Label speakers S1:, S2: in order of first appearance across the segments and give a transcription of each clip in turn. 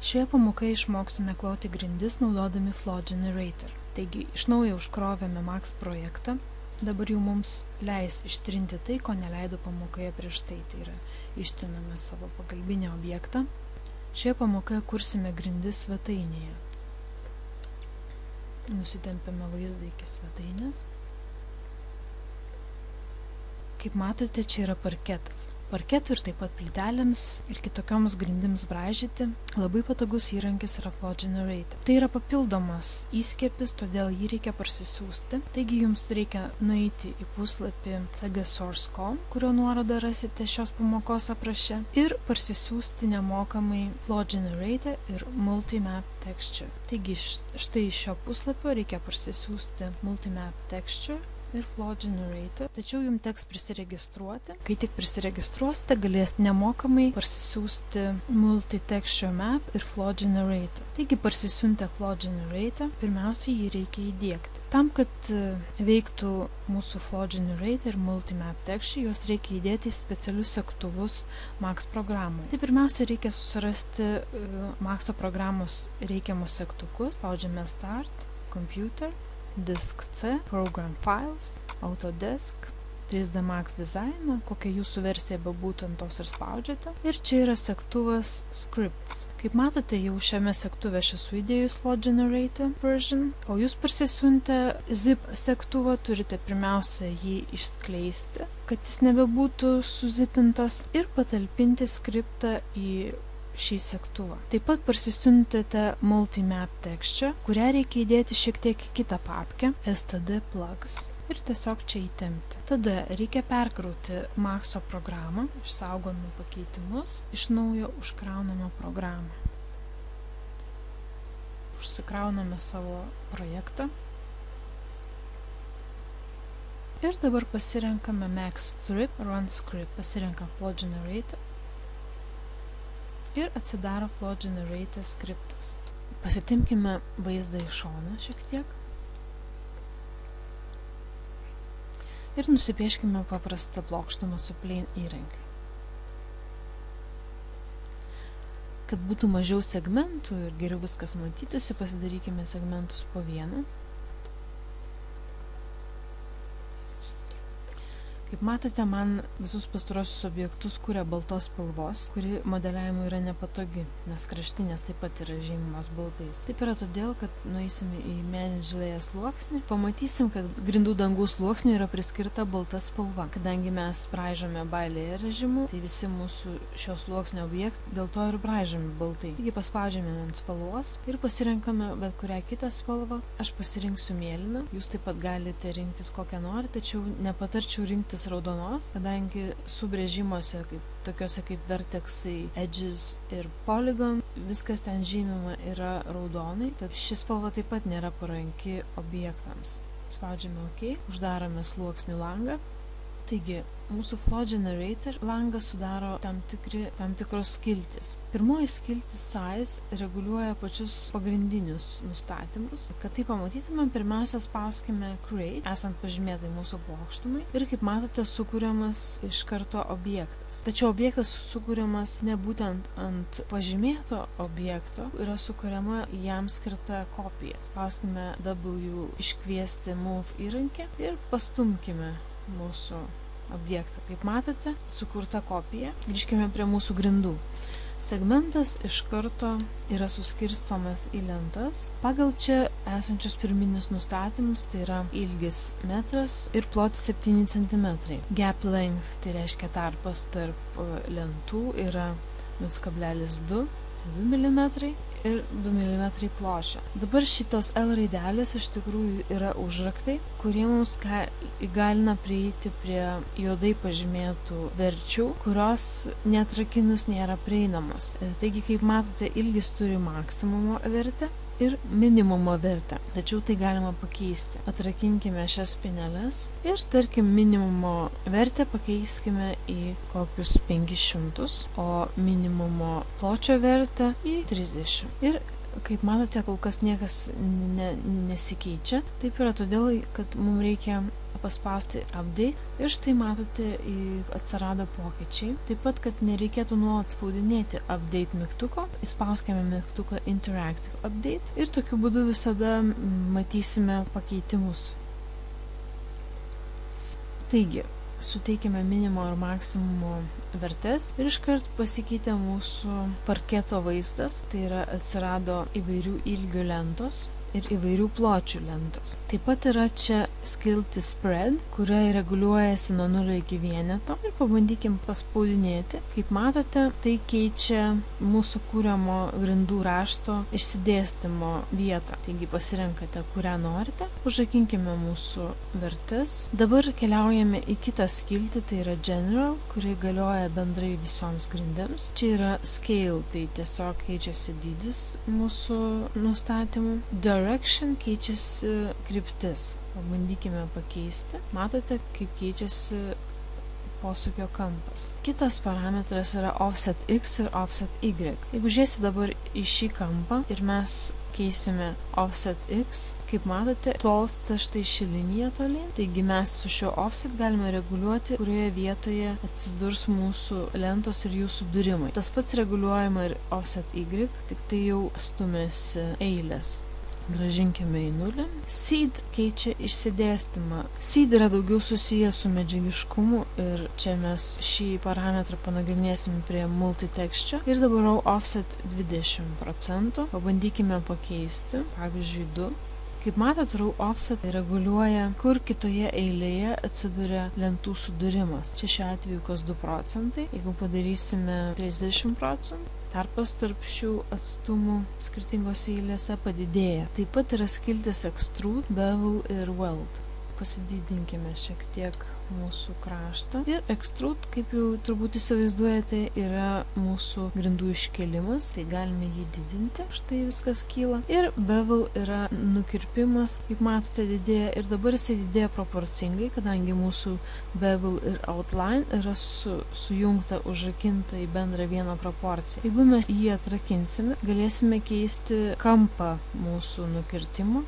S1: Šioje pamokoje išmoksime kloti grindis naudodami Flow Generator. Taigi, iš naujo užkrovėme Max projektą. Dabar jau mums leis ištrinti tai, ko neleido pamokoje prieš tai. Tai yra, ištriname savo pagalbinį objektą. Šioje pamokoje kursime grindis svetainėje. Nusitempiame vaizdą iki svetainės. Kaip matote, čia yra parketas. Parketų ir taip pat plytelėms ir kitokioms grindims braižyti labai patogus įrankis yra Flow Generator. Tai yra papildomas įskiepis, todėl jį reikia parsisiųsti. Taigi jums reikia nueiti į puslapį cgsource.com, kurio nuorodą rasite šios pamokos apraše, ir parsisiųsti nemokamai Flow Generator ir Multimap Texture. Taigi štai iš šio puslapio reikia parsisiųsti Multimap Texture ir Flow Generator, tačiau jums teks prisiregistruoti. Kai tik prisiregistruosite, galėsite nemokamai parsisiųsti Multi-Texture Map ir Flow Generator. Taigi parsisiuntę Flow Generator, pirmiausia jį reikia įdiegti. Tam, kad veiktų mūsų Flow Generator ir Multimap Texture, juos reikia įdėti į specialius segtuvus Max programoje. Tai pirmiausia reikia susirasti Maxo programos reikiamus segtukus. Spaudžiame Start, Computer, Disk C, Program Files, Autodesk, 3D Max Design, kokia jūsų versija bebūtų, ant tos ir spaudžiate. Ir čia yra segtuvas Scripts. Kaip matote, jau šiame segtuve aš esu įdėjus Flow Generator version, o jūs parsisiuntę zip segtuvą turite pirmiausia jį išskleisti, kad jis nebebūtų suzipintas, ir patalpinti skriptą į šį segtuvą. Taip pat parsisiuntėte Multimap Texture, kurią reikia įdėti šiek tiek į kitą papkę std plugs ir tiesiog čia įtempti. Tada reikia perkrauti Maxo programą, išsaugome pakeitimus, iš naujo užkrauname programą. Užsikrauname savo projektą ir dabar pasirenkame Max Strip, Run Script, pasirenkam Flow Generator ir atsidaro Flow Generator skriptas. Pasitimkime vaizdą į šoną šiek tiek ir nusipieškime paprastą plokštumą su plane įrankiu. Kad būtų mažiau segmentų ir geriau viskas matytųsi, pasidarykime segmentus po vieną. Kaip matote, man visus pastarosius objektus kuria baltos spalvos, kuri modeliavimui yra nepatogi, nes kraštinės taip pat yra žymimos baltais. Taip yra todėl, kad nueisime į Manage Layer sluoksnį, pamatysim, kad grindų dangų sluoksniui yra priskirta balta spalva. Kadangi mes braižome by layer režimu, tai visi mūsų šios sluoksnio objektai dėl to ir braižomi baltai. Taigi paspaudžiame ant spalvos ir pasirenkame bet kurią kitą spalvą. Aš pasirinksiu mėlyną, jūs taip pat galite rinktis kokią nori, tačiau nepatarčiau rinktis raudonos, kadangi subrėžimuose, tokiuose kaip vertexai, edges ir polygon, viskas ten žymima yra raudonai, tad ši spalva taip pat nėra paranki objektams. Spaudžiame OK, uždarome sluoksnių langą. Taigi, mūsų Flow Generator langą sudaro tam tikros skiltis. Pirmoji skiltis Size reguliuoja pačius pagrindinius nustatymus. Kad tai pamatytumėm, pirmiausia spauskime Create, esant pažymėtai mūsų plokštumai, ir kaip matote, sukuriamas iš karto objektas. Tačiau objektas sukuriamas ne būtent ant pažymėto objekto, yra sukuriama jam skirta kopija. Spauskime W iškviesti Move įrankį ir pastumkime mūsų objektą. Kaip matote, sukurta kopija. Grįžkime prie mūsų grindų. Segmentas iš karto yra suskirstomas į lentas pagal čia esančius pirminius nustatymus, tai yra ilgis metras ir plotis 7 cm. Gap length, tai reiškia tarpas tarp lentų, yra 0,2 mm ir 2 mm pločio. Dabar šitos L raidelės iš tikrųjų yra užraktai, kurie mums įgalina prieiti prie juodai pažymėtų verčių, kurios neatrakinus nėra prieinamos. Taigi, kaip matote, ilgis turi maksimumo vertę ir minimumo vertę. Tačiau tai galima pakeisti. Atrakinkime šias spinelės ir, tarkim, minimumo vertę pakeiskime į kokius 500, o minimumo pločio vertę į 30. Ir kaip matote, kol kas niekas nesikeičia. Taip yra todėl, kad mums reikia paspausti update ir štai matote, atsirado pokyčiai. Taip pat, kad nereikėtų nuolat spaudinėti update mygtuko, įspauskime mygtuką interactive update ir tokiu būdu visada matysime pakeitimus. Taigi, suteikime minimumo ir maksimumo vertes ir iškart pasikeitė mūsų parketo vaizdas, tai yra atsirado įvairių ilgių lentos ir įvairių pločių lentos. Taip pat yra čia skilti spread, kuria reguliuojasi nuo 0 iki vieneto ir pabandykim paspaudinėti. Kaip matote, tai keičia mūsų kūriamo grindų rašto išsidėstymo vietą. Taigi pasirenkate, kurią norite, užrakinkime mūsų vertis. Dabar keliaujame į kitą skiltį, tai yra general, kuri galioja bendrai visoms grindims. Čia yra scale, tai tiesiog keičiasi dydis mūsų nustatymų. Direction keičiasi kryptis. Pabandykime pakeisti. Matote, kaip keičiasi posūkio kampas. Kitas parametras yra offset x ir offset y. Jeigu žiūrėsi dabar į šį kampą ir mes keisime offset x, kaip matote, tolsta štai ši linija tolyn. Taigi mes su šiuo offset galime reguliuoti, kurioje vietoje atsidurs mūsų lentos ir jų sudūrimai. Tas pats reguliuojama ir offset y, tik tai jau stumėsi eilės. Gražinkime į 0. Seed keičia išsidėstymą. Seed yra daugiau susijęs su medžiagiškumu ir čia mes šį parametrą panagrinėsim prie multitexture. Ir dabar offset 20%. Pabandykime pakeisti, pavyzdžiui 2. Kaip matot, row offset reguliuoja, kur kitoje eilėje atsiduria lentų sudūrimas. Čia šiuo atveju kas 2%. Jeigu padarysime 30%, tarpas tarp šių atstumų skirtingose eilėse padidėja. Taip pat yra skiltis extrude, bevel ir weld. Pasididinkime šiek tiek mūsų kraštą. Ir extrude, kaip jau turbūt įsivaizduojate, yra mūsų grindų iškėlimas, tai galime jį didinti, štai viskas kyla. Ir bevel yra nukirpimas, kaip matote, didėja ir dabar jisai didėja proporcingai, kadangi mūsų bevel ir outline yra sujungta, užrakinta į bendrą vieną proporciją. Jeigu mes jį atrakinsime, galėsime keisti kampą mūsų nukirtimo.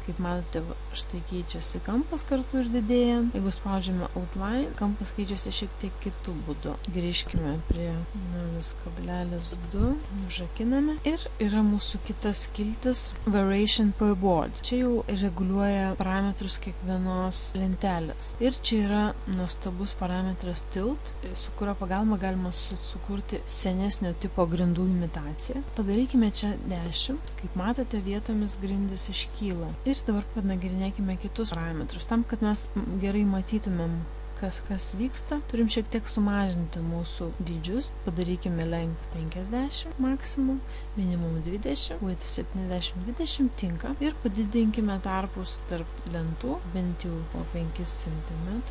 S1: Kaip matote, štai keičiasi kampas kartu ir didėjant. Jeigu spaudžiame outline, kampas keičiasi šiek tiek kitų būdų. Grįžkime prie 0,2, užrakiname. Ir yra mūsų kitas skiltis variation per board. Čia jau reguliuoja parametrus kiekvienos lentelės. Ir čia yra nuostabus parametras tilt, su kurio pagalba galima sukurti senesnio tipo grindų imitaciją. Padarykime čia 10. Kaip matote, vietomis grindys iškyla. Ir dabar panagrinėkime kitus parametrus. Tam, kad mes gerai matytumėm, kas vyksta, turim šiek tiek sumažinti mūsų dydžius. Padarykime length 50 maksimum, minimum 20, width 70-20 tinka. Ir padidinkime tarpus tarp lentų, bent jau po 5 cm.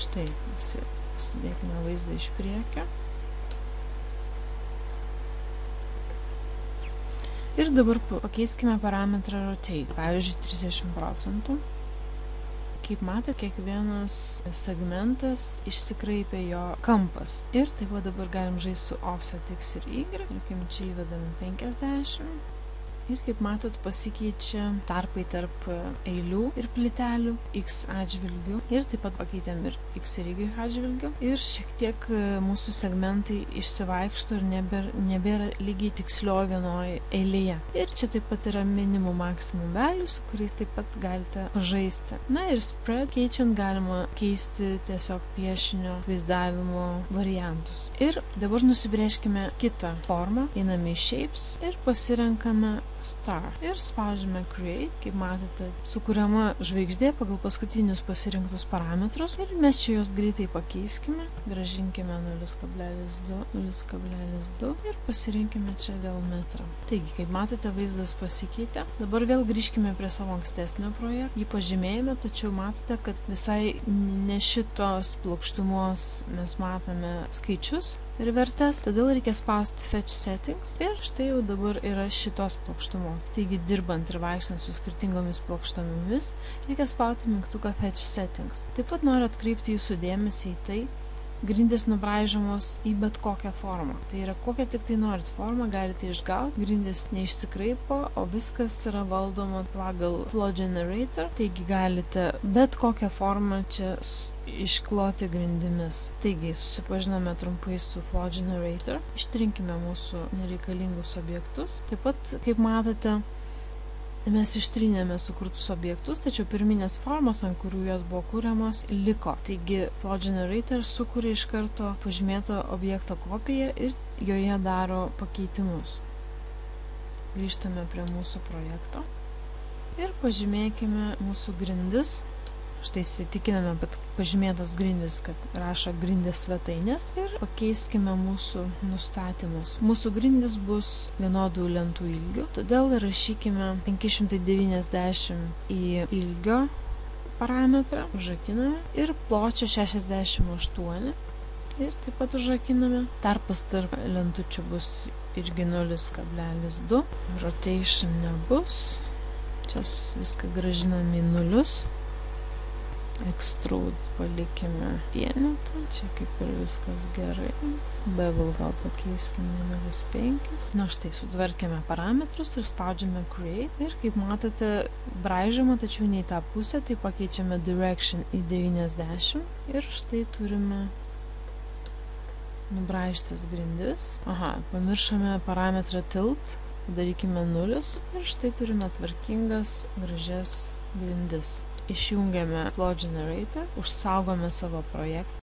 S1: Štai, pasidėkime vaizdą iš priekio. Ir dabar pakeiskime parametrą rotate, pavyzdžiui 30%. Kaip matote, kiekvienas segmentas išsikraipė jo kampas. Ir taip pat dabar galim žaisti su offset x ir y. Ir čia įvedame 50. Ir kaip matot, pasikeičia tarpai tarp eilių ir plytelių x atžvilgių. Ir taip pat pakeitėm ir x ir y atžvilgių. Ir šiek tiek mūsų segmentai išsivaikšto ir nebėra lygiai tikslio vienoje eilėje. Ir čia taip pat yra minimum maksimum value, su kuriais taip pat galite pažaisti. Na ir spread keičiant galima keisti tiesiog piešinio vaizdavimo variantus. Ir dabar nusibrėžkime kitą formą. Einame į shapes ir pasirenkame star. Ir spaudžiame create, kaip matote, sukuriama žvaigždė pagal paskutinius pasirinktus parametrus. Ir mes čia juos greitai pakeiskime. Gražinkime 0,2, 0,2 ir pasirinkime čia vėl metrą. Taigi, kaip matote, vaizdas pasikeitė. Dabar vėl grįžkime prie savo ankstesnio projekto. Jį pažymėjome, tačiau matote, kad visai ne šitos plokštumos mes matome skaičius ir vertes, todėl reikia spausti fetch settings ir štai jau dabar yra šitos plokštumos. Taigi, dirbant ir vaikštant su skirtingomis plokštumomis, reikia spausti mygtuką fetch settings. Taip pat noriu atkreipti jūsų dėmesį į tai, grindys nubraižomos į bet kokią formą. Tai yra kokią tik tai norit formą, galite išgauti, grindys neišsikraipo, o viskas yra valdoma pagal Flow Generator, taigi galite bet kokią formą čia iškloti grindimis. Taigi, susipažinome trumpai su Flow Generator, ištrinkime mūsų nereikalingus objektus. Taip pat, kaip matote, mes ištrynėme sukurtus objektus, tačiau pirminės formos, ant kurių jos buvo kūriamos, liko. Taigi Flow Generator sukuria iš karto pažymėto objekto kopiją ir joje daro pakeitimus. Grįžtame prie mūsų projekto ir pažymėkime mūsų grindis. Štai įsitikiname, kad pažymėtos grindys, kad rašo grindys svetainės ir pakeiskime mūsų nustatymus. Mūsų grindys bus vienodų lentų ilgių, todėl rašykime 590 į ilgio parametrą, užrakiname ir pločio 68 ir taip pat užrakiname. Tarpas tarp lentučių bus irgi 0,2, rotation nebus, čia viską grąžiname į nulius. Extrude palikime vienetą, čia kaip ir viskas gerai. Bevel gal pakeiskime 0,5. Na štai, sutvarkėme parametrus ir spaudžiame Create. Ir kaip matote, braižoma, tačiau ne į tą pusę, tai pakeičiame Direction į 90. Ir štai turime nubraižytas grindis. Aha, pamiršome parametrą Tilt, darykime 0. Ir štai turime tvarkingas, gražias grindis. Išjungiame Flow Generator, užsaugome savo projektą.